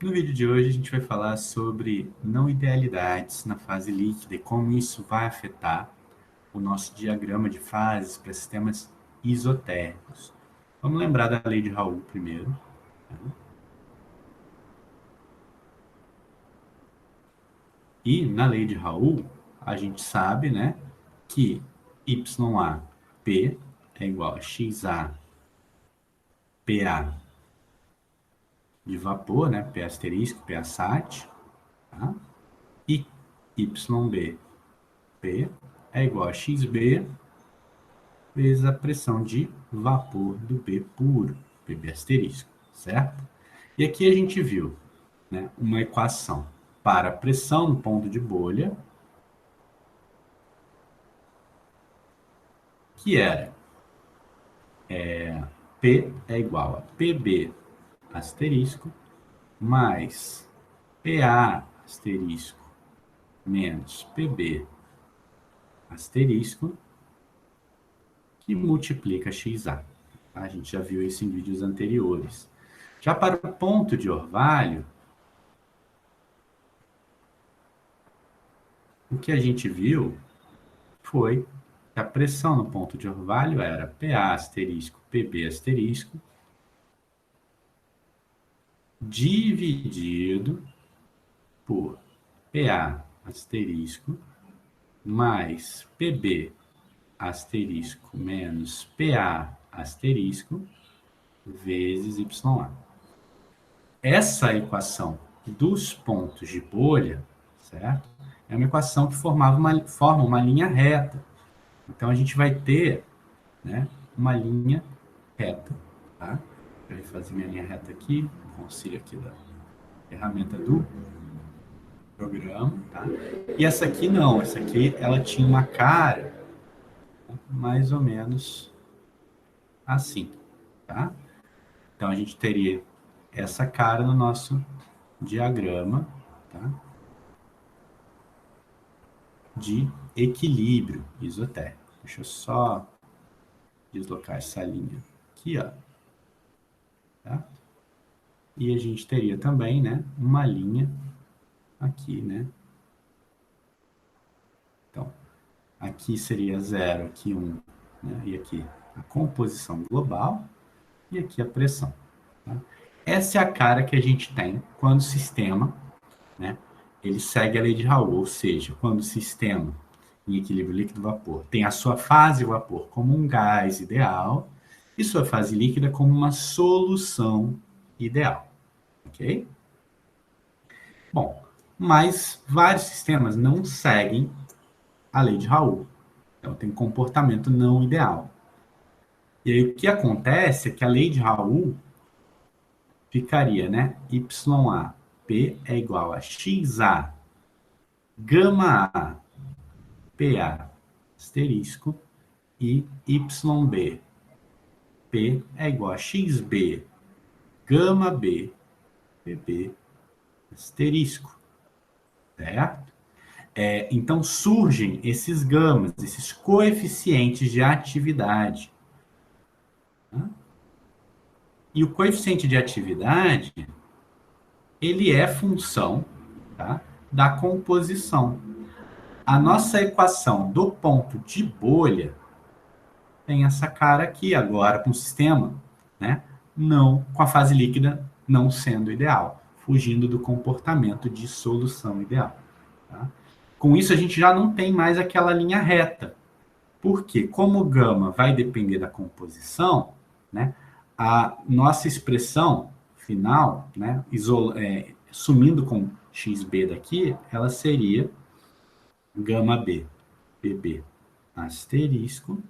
No vídeo de hoje a gente vai falar sobre não idealidades na fase líquida e como isso vai afetar o nosso diagrama de fases para sistemas isotérmicos. Vamos lembrar da lei de Raoult primeiro. E na lei de Raoult, a gente sabe, né, que YAP é igual a XA PA de vapor, né, P asterisco, PA sat, tá? E YB P é igual a XB vezes a pressão de vapor do B puro, PB asterisco, certo? E aqui a gente viu, né, uma equação para a pressão no ponto de bolha, que era P é igual a PB asterisco mais PA asterisco menos PB asterisco, que multiplica XA. A gente já viu isso em vídeos anteriores. Já para o ponto de orvalho, o que a gente viu foi que a pressão no ponto de orvalho era PA asterisco PB asterisco dividido por PA asterisco mais PB asterisco menos PA asterisco vezes YA. Essa equação dos pontos de bolha, certo? É uma equação que forma uma linha reta. Então, a gente vai ter, né, uma linha reta, tá? Eu vou fazer minha linha reta aqui, com auxílio aqui da ferramenta do programa, tá? E essa aqui não, essa aqui ela tinha uma cara, né, mais ou menos assim, tá? Então, a gente teria essa cara no nosso diagrama, tá? De equilíbrio isotérmico. Deixa eu só deslocar essa linha aqui, ó. Tá? E a gente teria também, né, uma linha aqui, né? Então, aqui seria 0, aqui 1, né? E aqui a composição global e aqui a pressão. Tá? Essa é a cara que a gente tem quando o sistema, né, ele segue a lei de Raoult, ou seja, quando o sistema em equilíbrio líquido-vapor tem a sua fase vapor como um gás ideal e sua fase líquida como uma solução ideal, ok? Bom, mas vários sistemas não seguem a lei de Raoult, então tem comportamento não ideal. E aí o que acontece é que a lei de Raoult ficaria, né? YA, P é igual a XA, gama A, PA, asterisco, e YB, P é igual a XB, gama B, PB, asterisco, certo? Então surgem esses gamas, esses coeficientes de atividade. Tá? E o coeficiente de atividade, ele é função, tá, da composição. A nossa equação do ponto de bolha tem essa cara aqui agora com o sistema, né? Não, com a fase líquida não sendo ideal, fugindo do comportamento de solução ideal. Tá? Com isso, a gente já não tem mais aquela linha reta. Porque, como o gama vai depender da composição, né, a nossa expressão final, né, sumindo com xb daqui, ela seria gama B, PB asterisco,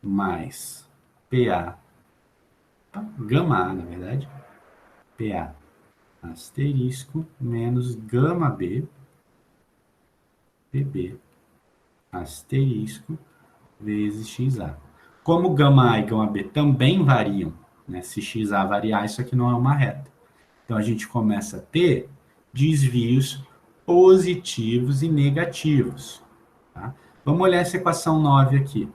mais PA, gama A, na verdade, PA asterisco, menos gama B, PB asterisco, vezes XA. Como gama A e gama B também variam, né? Se XA variar, isso aqui não é uma reta. Então, a gente começa a ter desvios positivos e negativos. Tá? Vamos olhar essa equação 9 aqui.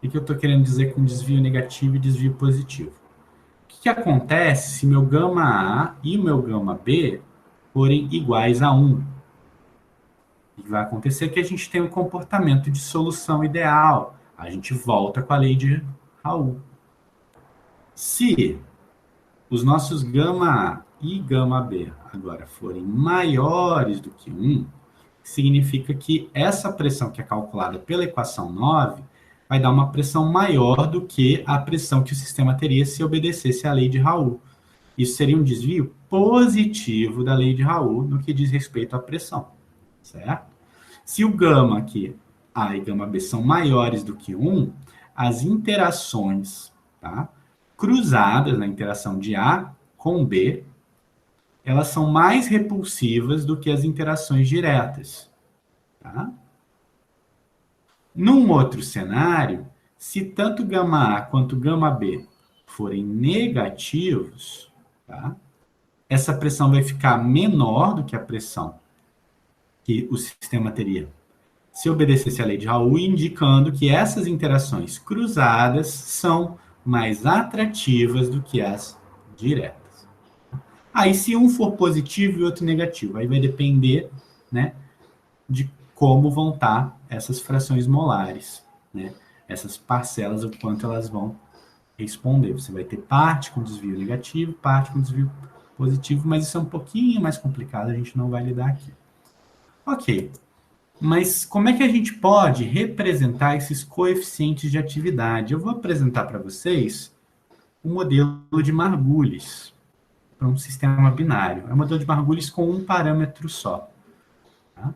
O que eu estou querendo dizer com desvio negativo e desvio positivo? O que acontece se meu gama A e o meu gama B forem iguais a 1? O que vai acontecer é que a gente tem um comportamento de solução ideal. A gente volta com a lei de Raul. Se os nossos gama A e gama B agora forem maiores do que 1, significa que essa pressão que é calculada pela equação 9 vai dar uma pressão maior do que a pressão que o sistema teria se obedecesse à lei de Raul. Isso seria um desvio positivo da lei de Raul no que diz respeito à pressão, certo? Se o gama aqui, A e gama B, são maiores do que 1, as interações, tá, cruzadas na interação de A com B, elas são mais repulsivas do que as interações diretas. Tá? Num outro cenário, se tanto gama A quanto gama B forem negativos, tá? Essa pressão vai ficar menor do que a pressão que o sistema teria se obedecesse à lei de Raul, indicando que essas interações cruzadas são mais atrativas do que as diretas. Aí, se um for positivo e outro negativo, aí vai depender, né, de como vão estar essas frações molares, né, essas parcelas, o quanto elas vão responder. Você vai ter parte com desvio negativo, parte com desvio positivo, mas isso é um pouquinho mais complicado, a gente não vai lidar aqui. Ok, mas como é que a gente pode representar esses coeficientes de atividade? Eu vou apresentar para vocês o modelo de Margulis para um sistema binário. É um modelo de Margulis com um parâmetro só. Tá?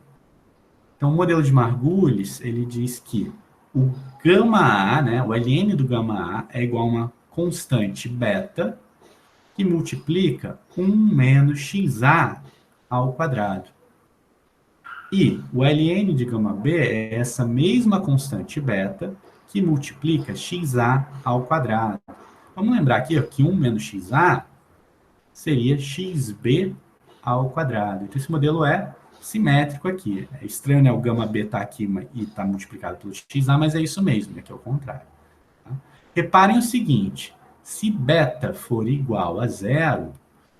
Então, o modelo de Margulis, ele diz que o gama A, né, o ln do gama A é igual a uma constante beta que multiplica 1 menos xa ao quadrado. E o ln de gama B é essa mesma constante beta que multiplica xa ao quadrado. Vamos lembrar aqui ó, que 1 menos xa seria xb ao quadrado. Então, esse modelo é simétrico aqui. É estranho, né? O gama B está aqui e está multiplicado pelo xa, mas é isso mesmo, aqui é o contrário. Tá? Reparem o seguinte, se beta for igual a zero,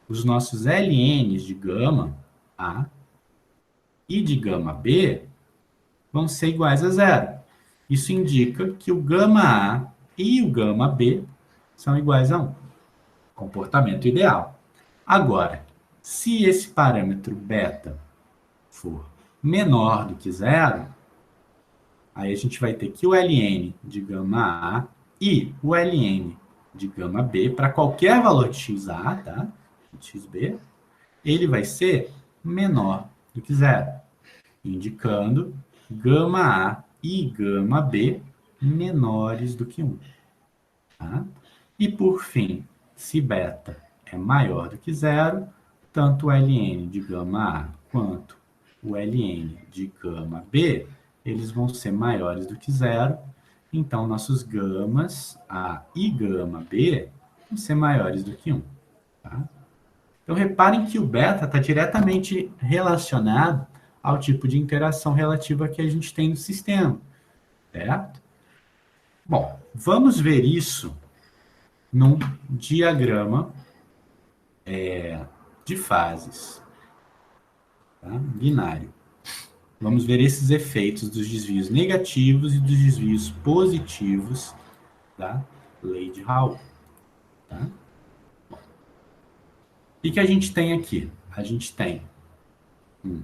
os nossos ln's de gama A e de gama B vão ser iguais a zero. Isso indica que o gama A e o gama B são iguais a 1. Comportamento ideal. Agora, se esse parâmetro beta for menor do que zero, aí a gente vai ter que o ln de gama A e o ln de gama B, para qualquer valor de xa, tá? xb, ele vai ser menor do que zero, indicando gama A e gama B menores do que 1. Tá? E por fim, se beta é maior do que zero, tanto o ln de gama A quanto o ln de gama B, eles vão ser maiores do que zero, então nossos gamas A e gama B vão ser maiores do que 1. Tá? Então reparem que o beta está diretamente relacionado ao tipo de interação relativa que a gente tem no sistema, certo? Bom, vamos ver isso num diagrama de fases, tá? Binário. Vamos ver esses efeitos dos desvios negativos e dos desvios positivos da lei de Raul. Tá? Bom, o que a gente tem aqui? A gente tem um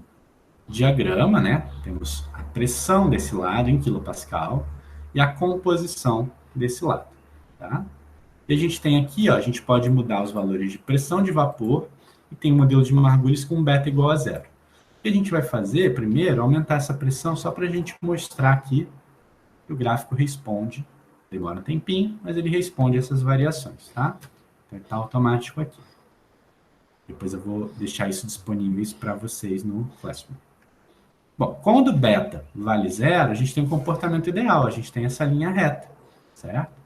diagrama, né? Temos a pressão desse lado em quilopascal e a composição desse lado, tá? E a gente tem aqui, ó, a gente pode mudar os valores de pressão de vapor e tem um modelo de Margulis com beta igual a zero. O que a gente vai fazer, primeiro, aumentar essa pressão só para a gente mostrar aqui que o gráfico responde, demora um tempinho, mas ele responde essas variações, tá? Então, está automático aqui. Depois eu vou deixar isso disponíveis para vocês no Classroom. Bom, quando beta vale zero, a gente tem um comportamento ideal, a gente tem essa linha reta, certo?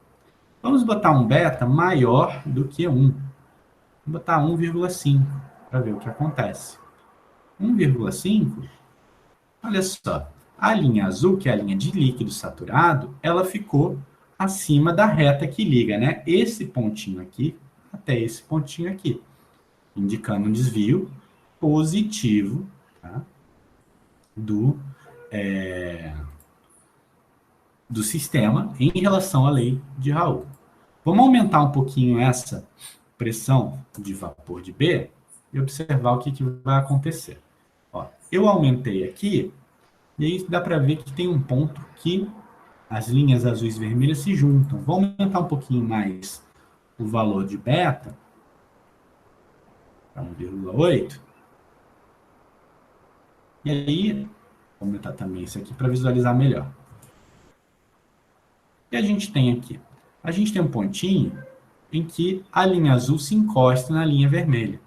Vamos botar um beta maior do que 1. Vamos botar 1,5 para ver o que acontece. 1,5, olha só, a linha azul, que é a linha de líquido saturado, ela ficou acima da reta que liga, né? Esse pontinho aqui até esse pontinho aqui, indicando um desvio positivo, tá? do sistema em relação à lei de Raoult. Vamos aumentar um pouquinho essa pressão de vapor de B e observar o que vai acontecer. Ó, eu aumentei aqui, e aí dá para ver que tem um ponto que as linhas azuis e vermelhas se juntam. Vou aumentar um pouquinho mais o valor de beta, para 1,8. E aí, vou aumentar também isso aqui para visualizar melhor. E a gente tem aqui? A gente tem um pontinho em que a linha azul se encosta na linha vermelha.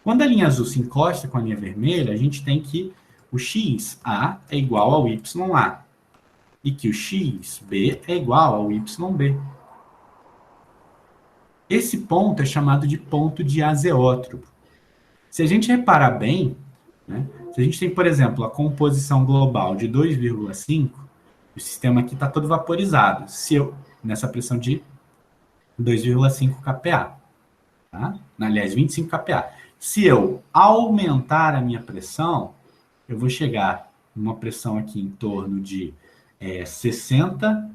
Quando a linha azul se encosta com a linha vermelha, a gente tem que o XA é igual ao YA. E que o XB é igual ao YB. Esse ponto é chamado de ponto de azeótropo. Se a gente reparar bem, né, se a gente tem, por exemplo, a composição global de 2,5, o sistema aqui está todo vaporizado. Se eu, nessa pressão de 2,5 kPa. Tá? Aliás, 25 kPa. Se eu aumentar a minha pressão, eu vou chegar numa pressão aqui em torno de 60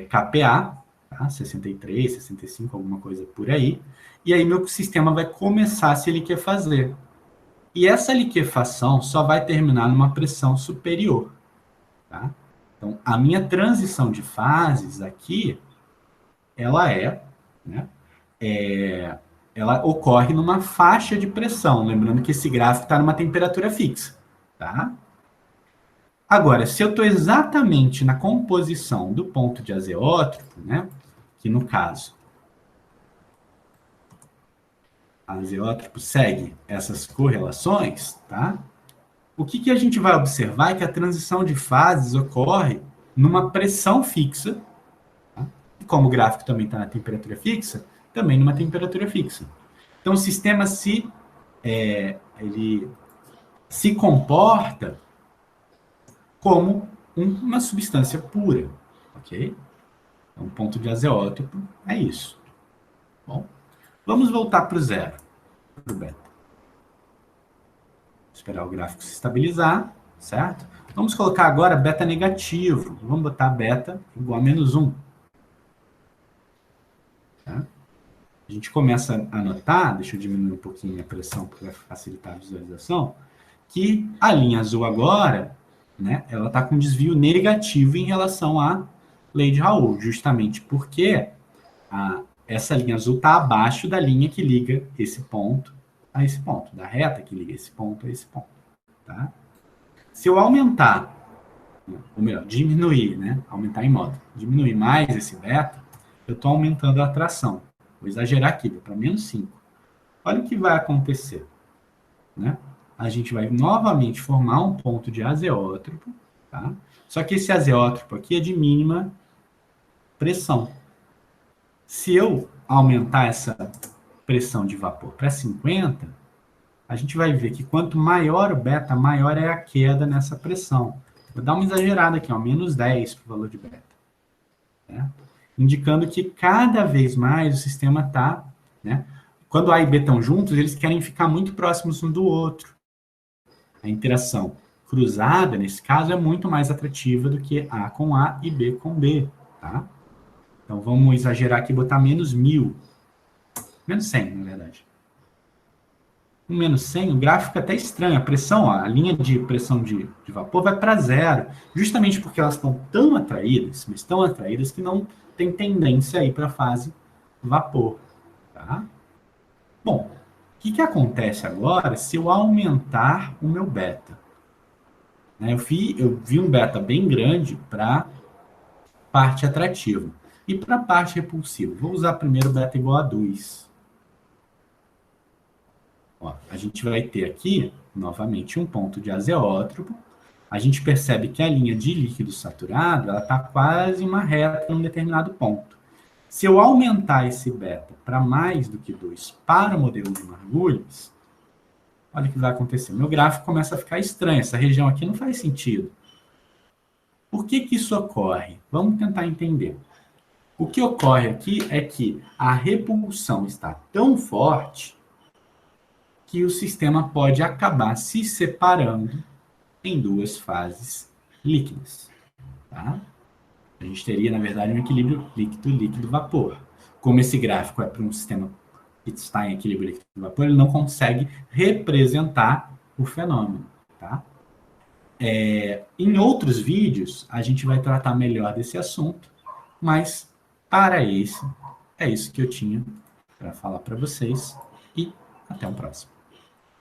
kPa, tá? 63, 65, alguma coisa por aí. E aí meu sistema vai começar a se liquefazer. E essa liquefação só vai terminar numa pressão superior. Tá? Então, a minha transição de fases aqui, ela ela ocorre numa faixa de pressão. Lembrando que esse gráfico está numa temperatura fixa. Tá? Agora, se eu estou exatamente na composição do ponto de azeótropo, né, que no caso, a azeótropo segue essas correlações, tá? O que a gente vai observar é que a transição de fases ocorre numa pressão fixa, tá? E como o gráfico também está na temperatura fixa, também numa temperatura fixa. Então, o sistema ele se comporta como uma substância pura, ok? Então, o ponto de azeótropo é isso. Bom, vamos voltar para o zero, para o beta. Esperar o gráfico se estabilizar, certo? Vamos colocar agora beta negativo. Vamos botar beta igual a -1. Tá? A gente começa a notar, deixa eu diminuir um pouquinho a pressão para facilitar a visualização, que a linha azul agora, né, ela está com desvio negativo em relação à lei de Raoult, justamente porque essa linha azul está abaixo da linha que liga esse ponto a esse ponto, da reta que liga esse ponto a esse ponto. Tá? Se eu aumentar, ou melhor, diminuir, né, aumentar em modo, diminuir mais esse beta, eu estou aumentando a atração. Vou exagerar aqui, vou para -5. Olha o que vai acontecer. Né? A gente vai novamente formar um ponto de azeótropo, tá? Só que esse azeótropo aqui é de mínima pressão. Se eu aumentar essa pressão de vapor para 50, a gente vai ver que quanto maior o beta, maior é a queda nessa pressão. Vou dar uma exagerada aqui, ó, -10 para o valor de beta. Né? Indicando que cada vez mais o sistema está... Né? Quando A e B estão juntos, eles querem ficar muito próximos um do outro. A interação cruzada, nesse caso, é muito mais atrativa do que A com A e B com B. Tá? Então, vamos exagerar aqui e botar -1000. -100, na verdade. Com -100, o gráfico fica até estranho. A pressão, ó, a linha de pressão de vapor vai para zero. Justamente porque elas estão tão atraídas, mas tão atraídas que não tem tendência a ir para a fase vapor. Tá? Bom, o que acontece agora se eu aumentar o meu beta? Né, eu vi um beta bem grande para parte atrativa. E para a parte repulsiva? Vou usar primeiro beta igual a 2. Ó, a gente vai ter aqui, novamente, um ponto de azeótropo. A gente percebe que a linha de líquido saturado está quase uma reta em um determinado ponto. Se eu aumentar esse beta para mais do que 2 para o modelo de Margulies, olha o que vai acontecer. Meu gráfico começa a ficar estranho. Essa região aqui não faz sentido. Por que isso ocorre? Vamos tentar entender. O que ocorre aqui é que a repulsão está tão forte que o sistema pode acabar se separando em duas fases líquidas. Tá? A gente teria, na verdade, um equilíbrio líquido-líquido-vapor. Como esse gráfico é para um sistema que está em equilíbrio líquido-vapor, ele não consegue representar o fenômeno. Tá? Em outros vídeos, a gente vai tratar melhor desse assunto, mas para esse, é isso que eu tinha para falar para vocês e até o próximo.